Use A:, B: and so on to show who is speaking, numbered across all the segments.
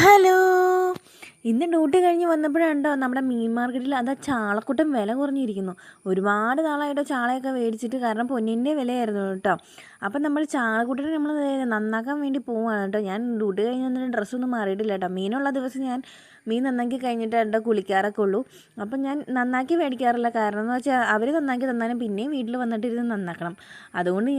A: Hello. ഇന്ന് duty കഴിഞ്ഞ് വന്നപ്പോഴുണ്ടോ നമ്മുടെ മീൻ മാർക്കറ്റിൽ അതാ ചാളക്കുട്ടൻ വില കുറഞ്ഞിരിക്കുന്നു. ഒരുപാട് നാളായിട്ടോ ചാളയൊക്കെ മേടിച്ചിട്ട്, കാരണം പൊന്നിൻ്റെ വിലയായിരുന്നു കേട്ടോ. അപ്പം നമ്മൾ ചാളക്കുട്ടനെ നമ്മൾ നന്നാക്കാൻ വേണ്ടി പോവുകയാണ് കേട്ടോ. ഞാൻ ഡ്യൂട്ടി കഴിഞ്ഞ് വന്നിട്ട് ഡ്രസ്സൊന്നും മാറിയിട്ടില്ല കേട്ടോ. മീനുള്ള ദിവസം ഞാൻ മീൻ നന്നാക്കി കഴിഞ്ഞിട്ട് കേട്ടോ കുളിക്കാറൊക്കെ ഉള്ളൂ. അപ്പം ഞാൻ നന്നാക്കി മേടിക്കാറില്ല, കാരണം എന്ന് വെച്ചാൽ അവർ നന്നാക്കി തന്നാലും പിന്നെയും വീട്ടിൽ വന്നിട്ടിരുന്ന് നന്നാക്കണം. അതുകൊണ്ട്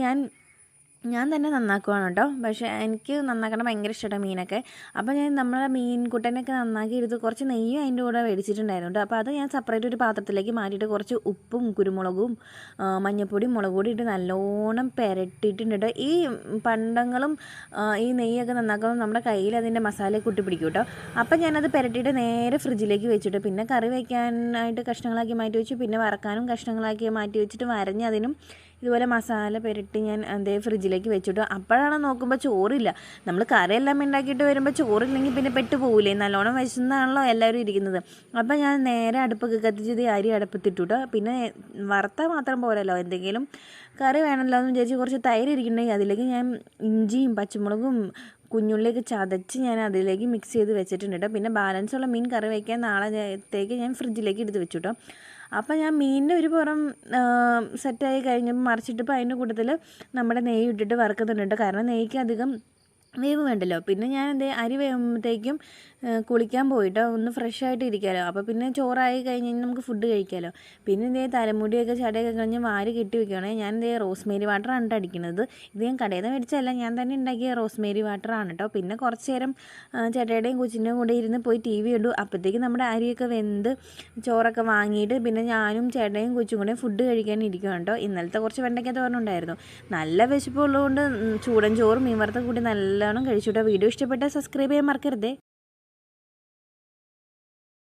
A: ഞാൻ തന്നെ നന്നാക്കുവാണ് കേട്ടോ. പക്ഷേ എനിക്ക് നന്നാക്കണം ഭയങ്കര ഇഷ്ടമാണ് മീനൊക്കെ. അപ്പോൾ ഞാൻ നമ്മളെ മീൻ കുട്ടനൊക്കെ നന്നാക്കി എടുത്ത് കുറച്ച് നെയ്യും അതിൻ്റെ കൂടെ മേടിച്ചിട്ടുണ്ടായിരുന്നു കേട്ടോ. അപ്പോൾ അത് ഞാൻ സെപ്പറേറ്റ് ഒരു പാത്രത്തിലേക്ക് മാറ്റിയിട്ട് കുറച്ച് ഉപ്പും കുരുമുളകും മഞ്ഞൾപ്പൊടിയും മുളക് പൊടി ഇട്ട് നല്ലോണം പുരട്ടിയിട്ടുണ്ട് കേട്ടോ. ഈ പണ്ടങ്ങളും ഈ നെയ്യൊക്കെ നന്നാക്കുമ്പോൾ നമ്മുടെ കയ്യിൽ അതിൻ്റെ മസാല കൂട്ടി പിടിക്കും കേട്ടോ. അപ്പോൾ ഞാനത് പുരട്ടിയിട്ട് നേരെ ഫ്രിഡ്ജിലേക്ക് വെച്ചിട്ട്, പിന്നെ കറി വയ്ക്കാനായിട്ട് കഷ്ണങ്ങളാക്കി മാറ്റി വെച്ചു. പിന്നെ വറക്കാനും കഷ്ണങ്ങളാക്കി മാറ്റി വെച്ചിട്ട് വരഞ്ഞ് അതിനും ഇതുപോലെ മസാല പുരട്ടി ഞാൻ അതേ ഫ്രിഡ്ജിലേക്ക് വെച്ചിട്ടു. അപ്പോഴാണ് നോക്കുമ്പോൾ ചോറില്ല. നമ്മൾ കറിയെല്ലാം ഉണ്ടാക്കിയിട്ട് വരുമ്പോൾ ചോറില്ലെങ്കിൽ പിന്നെ പെട്ടു പോകില്ലേ, നല്ലോണം വിശന്നാണല്ലോ എല്ലാവരും ഇരിക്കുന്നത്. അപ്പോൾ ഞാൻ നേരെ അടുപ്പൊക്കെ കത്തിച്ചത് അരി അടുപ്പത്തിട്ടു കേട്ടോ. പിന്നെ വറുത്താൽ മാത്രം പോരല്ലോ, എന്തെങ്കിലും കറി വേണമല്ലോ എന്ന് വിചാരിച്ച് കുറച്ച് തൈര് ഇരിക്കണമെങ്കിൽ അതിലേക്ക് ഞാൻ ഇഞ്ചിയും പച്ചമുളകും കുഞ്ഞുള്ളിയൊക്കെ ചതച്ച് ഞാൻ അതിലേക്ക് മിക്സ് ചെയ്ത് വെച്ചിട്ടുണ്ട് കേട്ടോ. പിന്നെ ബാലൻസുള്ള മീൻ കറി വയ്ക്കാൻ നാളത്തേക്ക് ഞാൻ ഫ്രിഡ്ജിലേക്ക് എടുത്ത് വെച്ചു കേട്ടോ. അപ്പോൾ ഞാൻ മീനിൻ്റെ ഒരു പുറം സെറ്റായി കഴിഞ്ഞപ്പോൾ മറിച്ചിട്ടപ്പോൾ അതിൻ്റെ കൂട്ടത്തിൽ നമ്മുടെ നെയ്യ് ഇട്ടിട്ട് വറുക്കുന്നുണ്ട് കേട്ടോ. കാരണം നെയ്യ്ക്ക് അധികം വേവ് വേണ്ടല്ലോ. പിന്നെ ഞാൻ അരി വേകുമ്പോഴത്തേക്കും കുളിക്കാൻ പോയിട്ടോ, ഒന്ന് ഫ്രഷ് ആയിട്ട് ഇരിക്കാമല്ലോ. അപ്പോൾ പിന്നെ ചോറായി കഴിഞ്ഞ് കഴിഞ്ഞാൽ നമുക്ക് ഫുഡ് കഴിക്കാമല്ലോ. പിന്നെ തലമുടിയൊക്കെ ചടയൊക്കെ കഴിഞ്ഞ് വാരി കെട്ടി വെക്കുകയാണെ. ഞാൻ റോസ്മേരി വാട്ടറാണ് കേട്ടോ അടിക്കുന്നത്. ഇത് ഞാൻ കടയിൽ നിന്ന് മേടിച്ചതല്ല, ഞാൻ തന്നെ ഉണ്ടാക്കിയ റോസ്മേരി വാട്ടറാണ് കേട്ടോ. പിന്നെ കുറച്ച് നേരം ചേട്ടയുടെയും കൊച്ചിൻ്റെയും കൂടെ ഇരുന്ന് പോയി TV കണ്ടു. അപ്പോഴത്തേക്കും നമ്മുടെ അരിയൊക്കെ വെന്ത് ചോറൊക്കെ വാങ്ങിയിട്ട് പിന്നെ ഞാനും ചേട്ടയും കൊച്ചും കൂടെ ഫുഡ് കഴിക്കാൻ ഇരിക്കുകയാണ് കേട്ടോ. ഇന്നലത്തെ കുറച്ച് വെണ്ടയ്ക്ക തോരനുണ്ടായിരുന്നു. നല്ല വിശപ്പുള്ളതുകൊണ്ട് ചൂടൻ ചോറും മീൻ വറുത്ത കൂടി നല്ലോണം കഴിച്ചു കേട്ടോ. വീഡിയോ ഇഷ്ടപ്പെട്ടാൽ സബ്സ്ക്രൈബ് ചെയ്യാൻ മറക്കരുതേ.